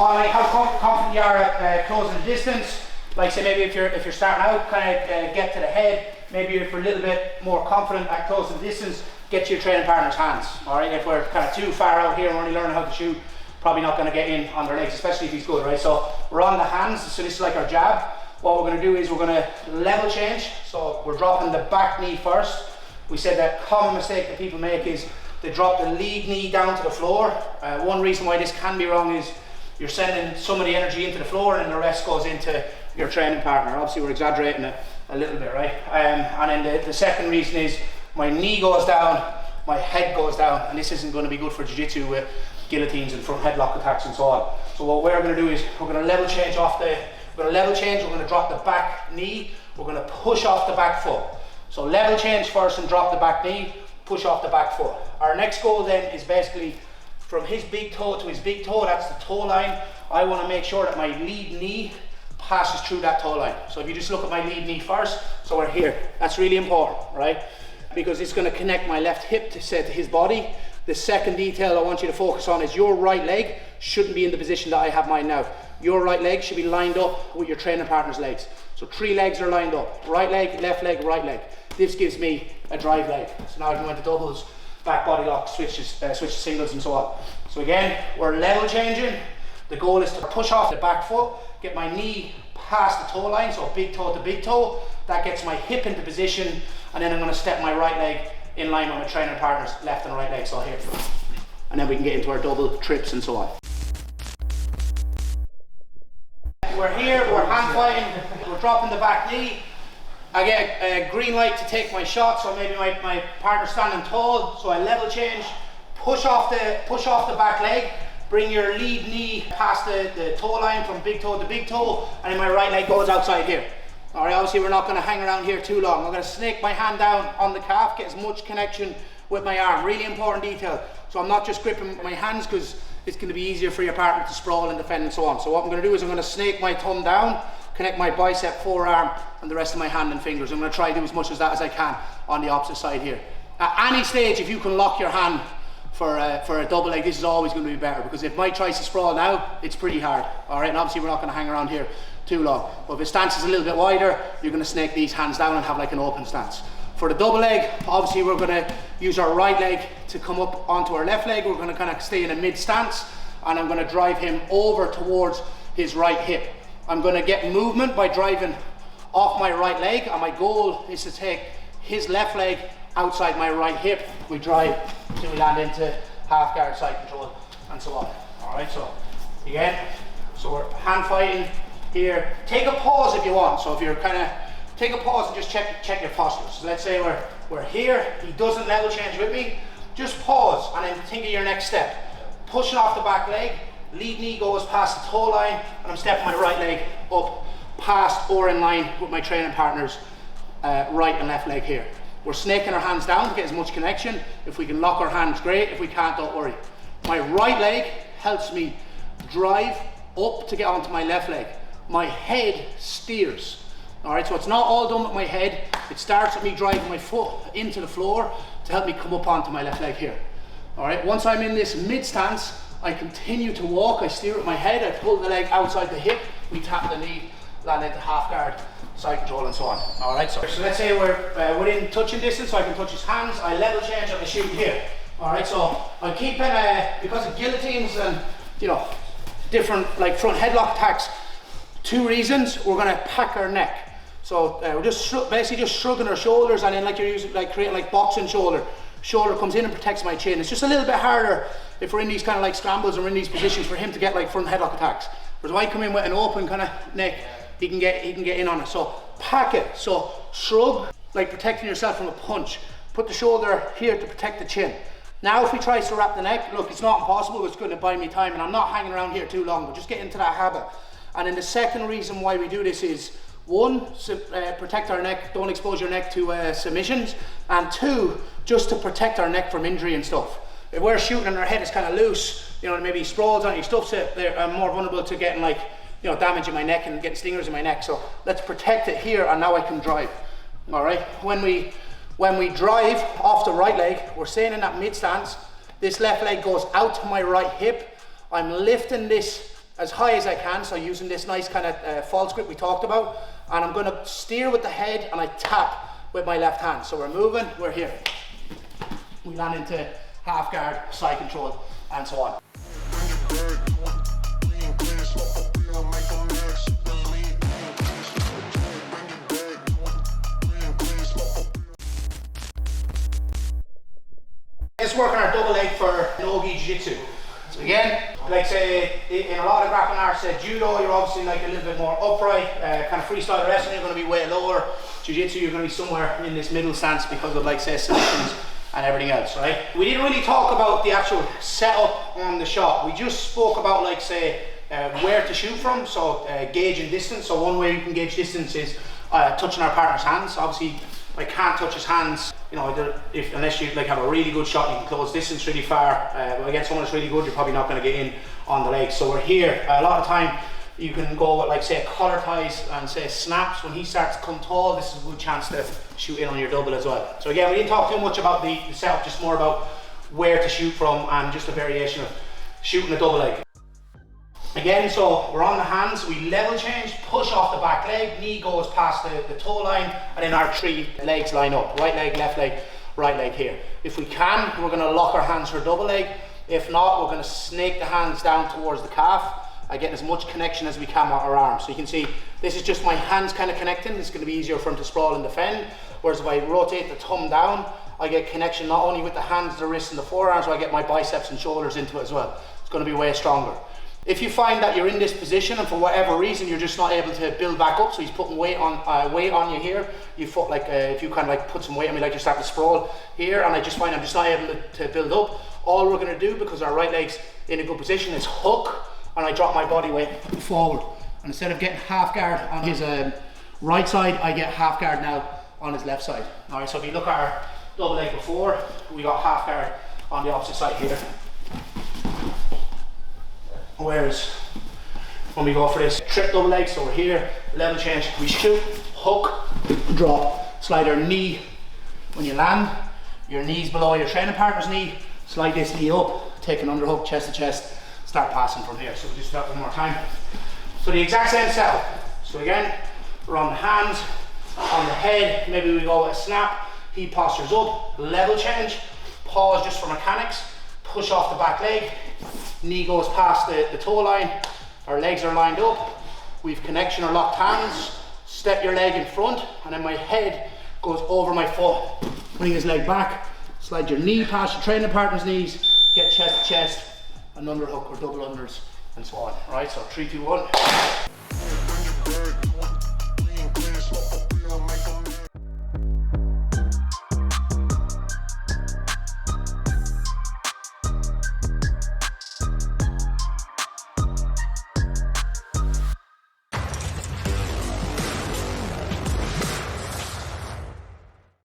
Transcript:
on like how confident you are at closing the distance. Like say maybe if you're starting out, kind of get to the head. Maybe if you're a little bit more confident at closing the distance, get to your training partner's hands. All right, if we're kind of too far out here and we're only learning how to shoot, probably not going to get in on their legs, especially if he's good, right? So we're on the hands, so this is like our jab. What we're going to do is we're going to level change. So we're dropping the back knee first. We said that common mistake that people make is they drop the lead knee down to the floor. One reason why this can be wrong is you're sending some of the energy into the floor and the rest goes into your training partner. Obviously we're exaggerating it a little bit, right? And then the second reason is my knee goes down, my head goes down, and this isn't going to be good for jiu-jitsu with guillotines and front headlock attacks and so on. So what we're going to do is we're going to level change we're going to drop the back knee, we're going to push off the back foot. So level change first and drop the back knee, push off the back foot. Our next goal then is basically from his big toe to his big toe, that's the toe line. I want to make sure that my lead knee passes through that toe line. So if you just look at my lead knee first, so we're here. That's really important, right? Because it's going to connect my left hip to his body. The second detail I want you to focus on is your right leg shouldn't be in the position that I have mine now. Your right leg should be lined up with your training partner's legs. So 3 legs are lined up. Right leg, right leg. This gives me a drive leg. So now I can go into doubles, back body lock, switch to singles and so on. So again, we're level changing. The goal is to push off the back foot, get my knee past the toe line, so big toe to big toe. That gets my hip into position, and then I'm going to step my right leg in line with my training partner's left and right leg, so here. And then we can get into our double trips and so on. We're here, we're hand fighting, we're dropping the back knee. I get a green light to take my shot, so maybe my partner's standing tall, so I level change, push off the back leg, bring your lead knee past the toe line from big toe to big toe, and then my right leg goes outside here. All right, obviously we're not going to hang around here too long. I'm going to snake my hand down on the calf, get as much connection with my arm. Really important detail. So I'm not just gripping my hands because it's going to be easier for your partner to sprawl and defend and so on. So what I'm going to do is I'm going to snake my thumb down, connect my bicep, forearm, and the rest of my hand and fingers. I'm going to try to do as much of that as I can on the opposite side here. At any stage, if you can lock your hand for a double leg, this is always going to be better, because if Mike tries to sprawl now, it's pretty hard. All right, and obviously we're not going to hang around here too long. But if his stance is a little bit wider, you're going to snake these hands down and have like an open stance. For the double leg, obviously we're going to use our right leg to come up onto our left leg. We're going to kind of stay in a mid stance, and I'm going to drive him over towards his right hip. I'm going to get movement by driving off my right leg, and my goal is to take his left leg outside my right hip. We drive till we land into half guard, side control, and so on. All right, so again, so we're hand fighting here. Take a pause if you want. So if you're kind of, take a pause and just check your posture. So let's say we're here, he doesn't level change with me, just pause and then think of your next step. Pushing off the back leg, lead knee goes past the toe line, and I'm stepping my right leg up past or in line with my training partner's right and left leg here. We're snaking our hands down to get as much connection. If we can lock our hands, great. If we can't, don't worry. My right leg helps me drive up to get onto my left leg. My head steers. All right, so it's not all done with my head. It starts with me driving my foot into the floor to help me come up onto my left leg here. All right, once I'm in this mid stance, I continue to walk. I steer with my head. I pull the leg outside the hip. We tap the knee, land into half guard, side control, and so on. All right, so let's say we're within touching distance, so I can touch his hands. I level change and I shoot here. All right, so I'm keeping because of guillotines and different like front headlock attacks. 2 reasons: we're going to pack our neck. So we're just basically just shrugging our shoulders, and then like you're using creating like boxing shoulder. Shoulder comes in and protects my chin. It's just a little bit harder if we're in these kind of like scrambles and we're in these positions for him to get like front headlock attacks. Whereas if I come in with an open kind of neck, he can get in on it. So pack it. So shrug, like protecting yourself from a punch. Put the shoulder here to protect the chin. Now if he tries to wrap the neck, look, it's not impossible, it's going to buy me time, and I'm not hanging around here too long, but just get into that habit. And then the second reason why we do this is, 1, protect our neck, don't expose your neck to submissions, and 2, just to protect our neck from injury and stuff. If we're shooting and our head is kind of loose, maybe sprawls on your stuff, so I'm more vulnerable to getting like, damage in my neck and getting stingers in my neck. So let's protect it here, and now I can drive. All right, when we drive off the right leg, we're staying in that mid stance. This left leg goes out to my right hip. I'm lifting this as high as I can, so using this nice kind of false grip we talked about, and I'm going to steer with the head and I tap with my left hand. So we're moving, we're here. We land into half guard, side control, and so on. Let's work on our double leg for NoGi Jiu Jitsu. So again, like say in a lot of grappling arts, judo, you're obviously like a little bit more upright, kind of freestyle wrestling, you're going to be way lower. Jiu-jitsu, you're going to be somewhere in this middle stance because of like say selections and everything else, right? We didn't really talk about the actual setup on the shot. We just spoke about like say where to shoot from, so gauging distance. So one way you can gauge distance is touching our partner's hands. Obviously, I can't touch his hands, you know, unless you like have a really good shot, you can close distance really far. Against someone that's really good, you're probably not going to get in on the legs. So we're here. A lot of time you can go with like say collar ties and say snaps. When he starts to come tall, this is a good chance to shoot in on your double as well. So again, we didn't talk too much about the setup, just more about where to shoot from and just a variation of shooting a double leg. Again, so we're on the hands, we level change, push off the back leg, knee goes past the toe line, and then our three legs line up. Right leg, left leg, right leg here. If we can, we're going to lock our hands for a double leg. If not, we're going to snake the hands down towards the calf. I get as much connection as we can with our arms. So you can see, this is just my hands kind of connecting. It's going to be easier for him to sprawl and defend. Whereas if I rotate the thumb down, I get connection not only with the hands, the wrists and the forearms, but I get my biceps and shoulders into it as well. It's going to be way stronger. If you find that you're in this position and for whatever reason you're just not able to build back up, so he's putting weight on you here, you feel like if you kind of like put some weight on me, like you start to sprawl here, and I just find I'm just not able to build up, all we're going to do, because our right leg's in a good position, is hook, and I drop my body weight forward. And instead of getting half guard on his right side, I get half guard now on his left side. All right, so if you look at our double leg before, we got half guard on the opposite side here. Whereas when we go for this trip double leg, so we're here, level change, we shoot, hook, drop, slide our knee. When you land, your knee's below your training partner's knee, slide this knee up, take an underhook, chest to chest, start passing from here. So we'll just do that one more time. So the exact same setup. So again, we're on the hands, on the head, maybe we go with a snap, he postures up, level change, pause just for mechanics, push off the back leg, knee goes past the toe line, our legs are lined up, we've connection or locked hands, step your leg in front, and then my head goes over my foot. Bring his leg back, slide your knee past your training partner's knees, get chest to chest, an underhook or double unders, and so on. Right, so 3, 2, 1.